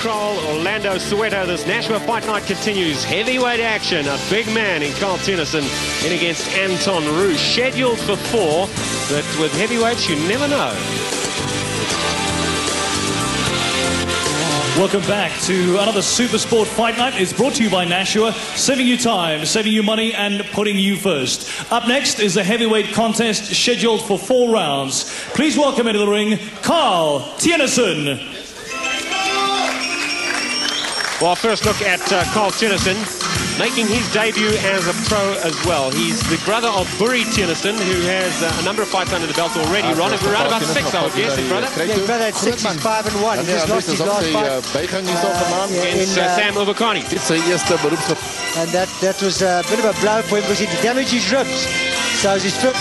Kral, Orlando, Soweto. This Nashua Fight Night continues. Heavyweight action. A big man in Carl Theunissen in against Anton ROUX. Scheduled for 4, but with heavyweights, you never know. Welcome back to another Super Sport Fight Night. It's brought to you by Nashua, saving you time, saving you money, and putting you first. Up next is a heavyweight contest scheduled for 4 rounds. Please welcome into the ring, Carl Theunissen. Well, first look at Carl Theunissen, making his debut as a pro as well. He's the brother of Burry Theunissen, who has a number of fights under the belt already. Ron, around about 6, I would guess, his brother. Yeah, his brother had 6, he's 5-1. He just lost his last fight against Sam Ubakani. And that was a bit of a blow for him because he damaged his ribs. So his first...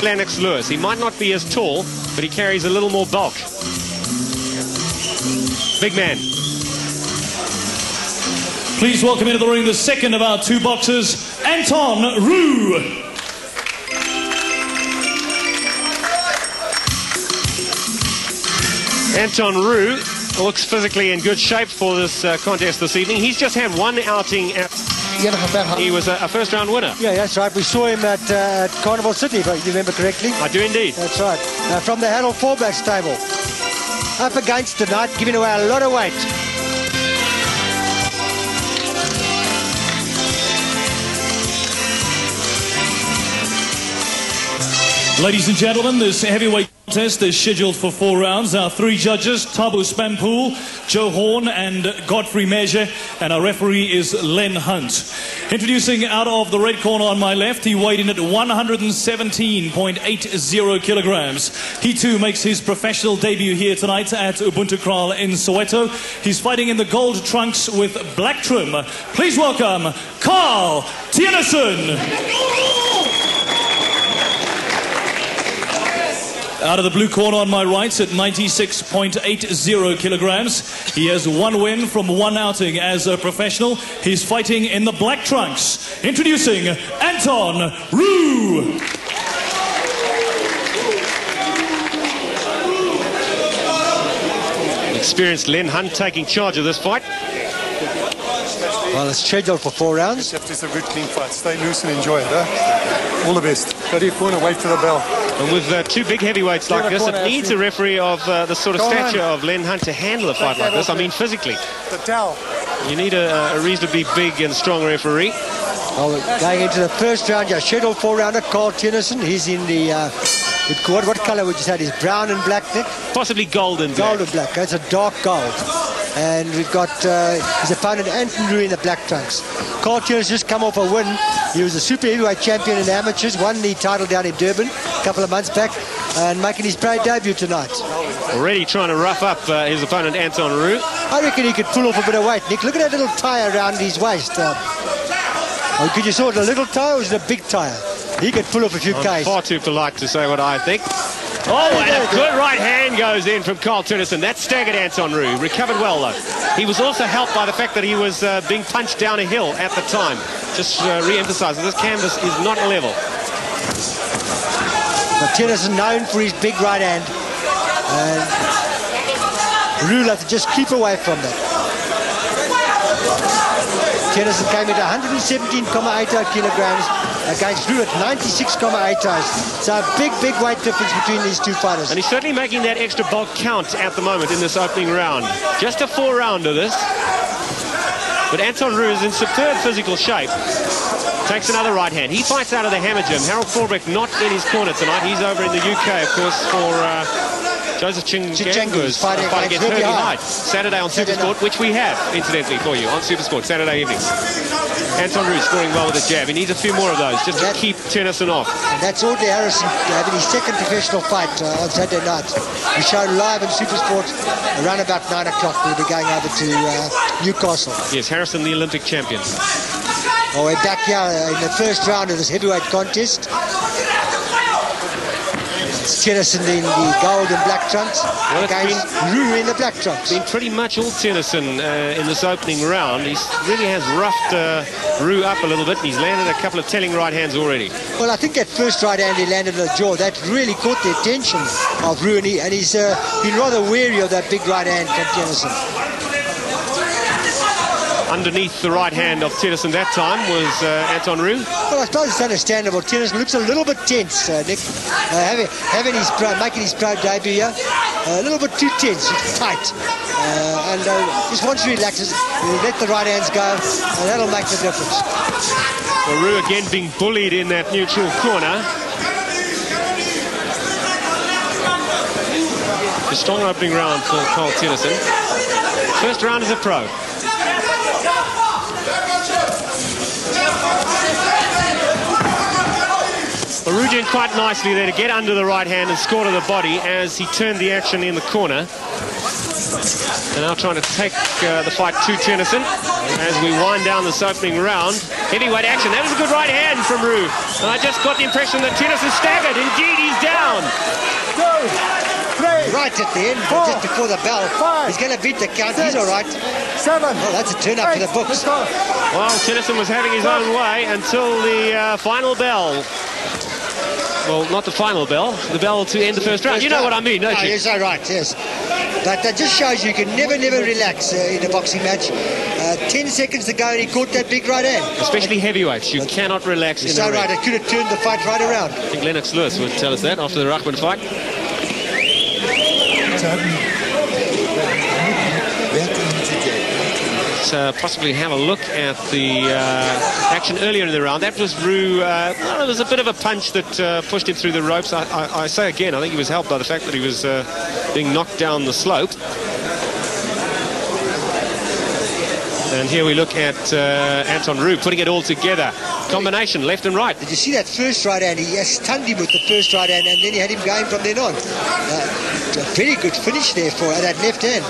Lennox Lewis. He might not be as tall, but he carries a little more bulk. Big man. Please welcome into the ring the second of our 2 boxers, Anton ROUX. Anton ROUX looks physically in good shape for this contest this evening. He's just had 1 outing at... He was a first-round winner. Yeah, that's right. We saw him at Carnival City, if you remember correctly. I do indeed. That's right. From the Harold Fallback stable. Up against tonight, giving away a lot of weight. Ladies and gentlemen, this heavyweight contest is scheduled for 4 rounds. Our 3 judges, Thabo Spampool, Joe Horn and Godfrey Measure, and our referee is Len Hunt. Introducing out of the red corner on my left, he weighed in at 117.80 kilograms. He too makes his professional debut here tonight at Ubuntu Kral in Soweto. He's fighting in the gold trunks with black trim. Please welcome Carl Theunissen. Out of the blue corner on my right at 96.80 kilograms. He has 1 win from 1 outing as a professional. He's fighting in the black trunks. Introducing Anton ROUX. Experienced Len Hunt taking charge of this fight. Well, it's scheduled for 4 rounds. It's a good, clean fight. Stay loose and enjoy it. All the best. Go to your corner, wait for the bell. And with 2 big heavyweights like this, it needs a referee of the sort of stature of Len Hunt to handle a fight like this. I mean, physically. The towel. You need a reasonably big and strong referee. Well, going into the first round, yeah, scheduled 4-rounder, Carl Theunissen. He's in the... what colour would you say? Is brown and black, Nick? Possibly gold and black. Gold and black. That's a dark gold. And we've got his opponent Anton ROUX in the black trunks. Carl Theunissen just come off a win. He was a super heavyweight champion in amateurs, won the title down in Durban a couple of months back, and making his pro debut tonight. Already trying to rough up his opponent Anton ROUX. I reckon he could pull off a bit of weight, Nick. Look at that little tyre around his waist. Could you saw it a little tyre or was it a big tyre? He could pull off a few Ks. I'm far too polite to say what I think. Oh, and a good right hand goes in from Carl Theunissen. That staggered Anton ROUX. Recovered well, though. He was also helped by the fact that he was being punched down a hill at the time. Just re-emphasizing, this canvas is not level. But Theunissen known for his big right hand. And ROUX had to just keep away from that. Theunissen came at 117.80 kilograms against ROUX at 96.80. So a big weight difference between these 2 fighters. And he's certainly making that extra bulk count at the moment in this opening round. Just a 4-rounder this. But Anton ROUX is in superb physical shape. Takes another right hand. He fights out of the Hammer Gym. Harold Fallback not in his corner tonight. He's over in the UK, of course, for... Joseph Chichengu's fighting against Herbie Hyde Saturday on Supersport, which we have, incidentally, for you on Supersport Saturday evenings. Anton ROUX scoring well with a jab. He needs a few more of those just to keep Theunissen off. And that's Audley Harrison having his 2nd professional fight on Saturday night. We show live on Supersport around about 9 o'clock. We'll be going over to Newcastle. Yes, Harrison, the Olympic champion. Oh, we're back here in the first round of this heavyweight contest. It's Tennyson in the gold and black trunks against Roux in the black trunks. Been pretty much all Tennyson in this opening round. He really has roughed Roux up a little bit, and he's landed a couple of telling right hands already. Well, I think that first right hand he landed on the jaw, that really caught the attention of Roux, and he's been rather wary of that big right hand from Tennyson. Underneath the right hand of Tennyson that time was Anton ROUX. Well, I suppose it's understandable. Tennyson looks a little bit tense, Nick. Making his pro debut here. A little bit too tense, tight. And just wants to relax. Let the right hands go, and that'll make the difference. So ROUX again being bullied in that neutral corner. A strong opening round for Carl Tennyson. First round as a pro. Roux did quite nicely there to get under the right hand and score to the body as he turned the action in the corner. And now trying to take the fight to Tennyson as we wind down this opening round. Heavyweight action. That was a good right hand from Roux. And I just got the impression that Tennyson staggered. Indeed, he's down. 2, 3. Right at the end, four, just before the bell. 5. He's going to beat the count. He's all right. 7. Oh, that's a turn up for the books. Well, Tennyson was having his own way until the final bell. Well, not the final bell, the bell to end the first round. You know what I mean, don't you? Yes, all right, yes. But that just shows you can never relax in a boxing match. 10 seconds to go and he caught that big right hand. Especially heavyweights, you cannot relax in the ring. So right, it could have turned the fight right around. I think Lennox Lewis would tell us that after the Ruckman fight. Let's possibly have a look at the action earlier in the round. That was Roux. Well, it was a bit of a punch that pushed him through the ropes. I say again, I think he was helped by the fact that he was being knocked down the slope. And here we look at Anton ROUX putting it all together. Combination, left and right. Did you see that first right hand? He stunned him with the first right hand, and then he had him going from then on. A very good finish there for that left hand.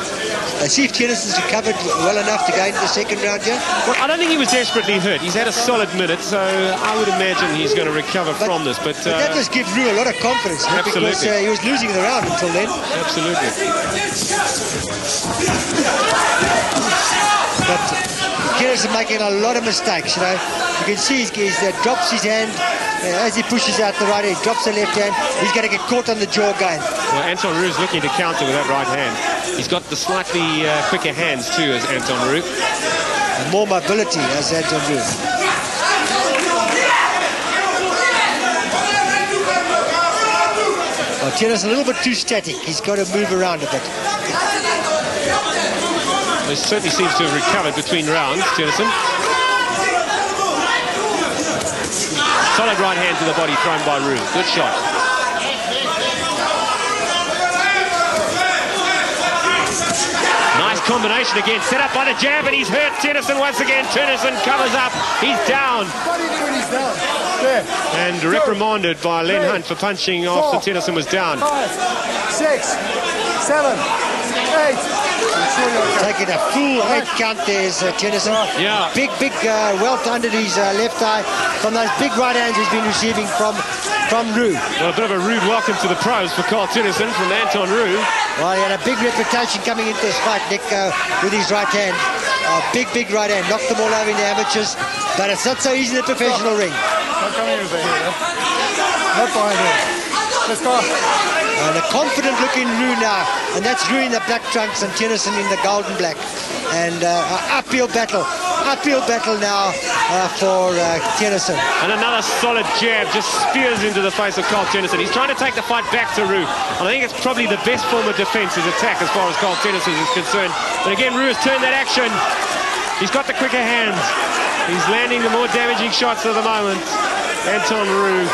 See if Tennyson's recovered well enough to go into the second round here. Well, I don't think he was desperately hurt. He's had a solid minute, so I would imagine he's going to recover from this. But that must give Roux a lot of confidence, absolutely. Because he was losing the round until then. Absolutely. But Tennyson making a lot of mistakes, you know. You can see he drops his hand as he pushes out the right hand. He drops the left hand. He's going to get caught on the jaw again. Well, Anton ROUX is looking to counter with that right hand. He's got the slightly quicker hands too as Anton ROUX. And more mobility as Anton ROUX. Well, Tennyson a little bit too static. He's got to move around a bit. He certainly seems to have recovered between rounds, Tennyson. Solid right hand to the body thrown by ROUX. Good shot. Nice combination again. Set up by the jab, and he's hurt Tennyson once again. Tennyson covers up. He's down. And reprimanded by Len Hunt for punching after Tennyson was down. 5, 6, 7, 8. Taking a full 8 count there is Tennyson. Yeah. Big welt under his left eye from those big right hands he's been receiving from ROUX. Well, a bit of a rude welcome to the pros for Carl Tennyson from Anton ROUX. Well, he had a big reputation coming into this fight, Nick, with his right hand. Big right hand. Knocked them all over in the amateurs. But it's not so easy in the professional ring. Not coming over here. Not behind him. Let's go. And a confident-looking ROUX now, and that's ROUX in the black trunks and Tennyson in the gold and black. And uphill battle now for Tennyson. And another solid jab just spears into the face of Carl Tennyson. He's trying to take the fight back to ROUX. I think it's probably the best form of defense is attack as far as Carl Tennyson is concerned. But again, ROUX has turned that action. He's got the quicker hands. He's landing the more damaging shots at the moment. Anton ROUX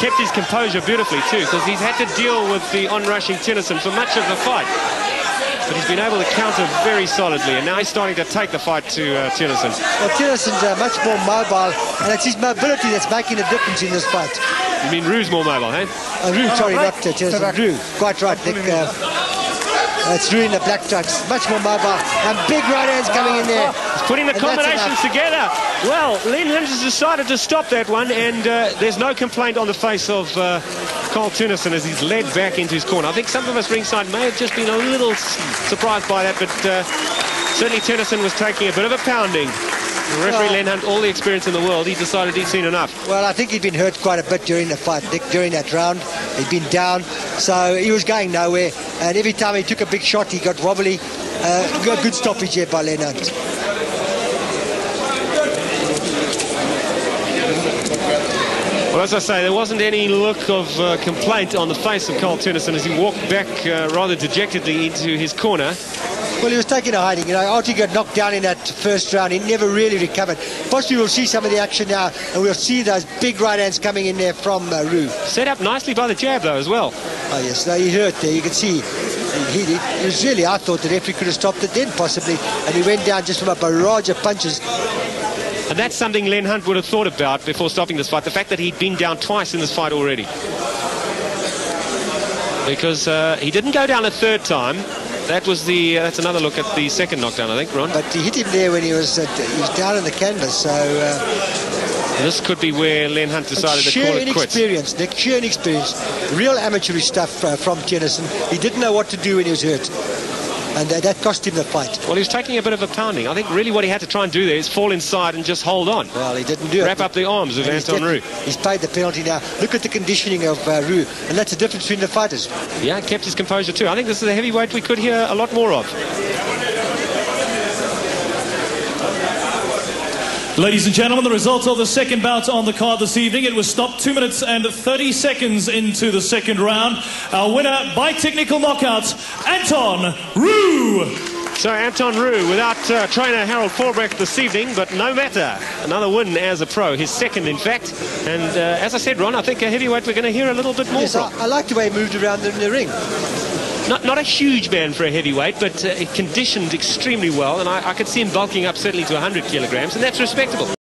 kept his composure beautifully too, because he's had to deal with the on-rushing Tennyson for much of the fight. But he's been able to counter very solidly, and now he's starting to take the fight to Tennyson. Well, Tennyson's much more mobile, and it's his mobility that's making a difference in this fight. You mean ROUX's more mobile, eh? ROUX, sorry, not Tennyson. ROUX, quite right, Nick. It's ROUX in the black trunks, much more mobile, and big right hands coming in there. Putting the combinations together. Well, Len Hunt has decided to stop that one, and there's no complaint on the face of Carl THEUNISSEN as he's led back into his corner. I think some of us ringside may have just been a little surprised by that, but certainly THEUNISSEN was taking a bit of a pounding. The referee Len Hunt, all the experience in the world, he decided he'd seen enough. Well, I think he'd been hurt quite a bit during the fight, Nick, during that round. He'd been down, so he was going nowhere. And every time he took a big shot, he got wobbly. Good stoppage here by Len Hunt. Well, as I say, there wasn't any look of complaint on the face of Carl THEUNISSEN as he walked back rather dejectedly into his corner. Well, he was taking a hiding. You know, after he got knocked down in that first round, he never really recovered. Possibly we'll see some of the action now, and we'll see those big right hands coming in there from ROUX. Set up nicely by the jab, though, as well. Oh, yes. No, he hurt there. You can see he was really, I thought the referee could have stopped it then, possibly. And he went down just from a barrage of punches. And that's something Len Hunt would have thought about before stopping this fight, the fact that he'd been down twice in this fight already. Because he didn't go down a third time. That was that's another look at the second knockdown, I think, Ron. But he hit him there when he was down on the canvas, so... this could be where Len Hunt decided to call it quits. Sheer inexperience, Nick, sheer inexperience. Real amateurish stuff from THEUNISSEN. He didn't know what to do when he was hurt. And that cost him the fight. Well, he was taking a bit of a pounding. I think really what he had to try and do there is fall inside and just hold on. Well, he didn't do it. Wrap up the arms of Anton ROUX. He's paid the penalty now. Look at the conditioning of ROUX, and that's the difference between the fighters. Yeah, kept his composure too. I think this is a heavyweight we could hear a lot more of. Ladies and gentlemen, the result of the second bout on the card this evening. It was stopped 2 minutes and 30 seconds into the second round. Our winner by technical knockout, Anton ROUX. So Anton ROUX without trainer Harold Forbrecht this evening, but no matter. Another win as a pro, his second in fact. And as I said, Ron, I think a heavyweight we're going to hear a little bit more from. I like the way he moved around in the ring. Not a huge man for a heavyweight, but conditioned extremely well, and I could see him bulking up certainly to 100 kilograms, and that's respectable.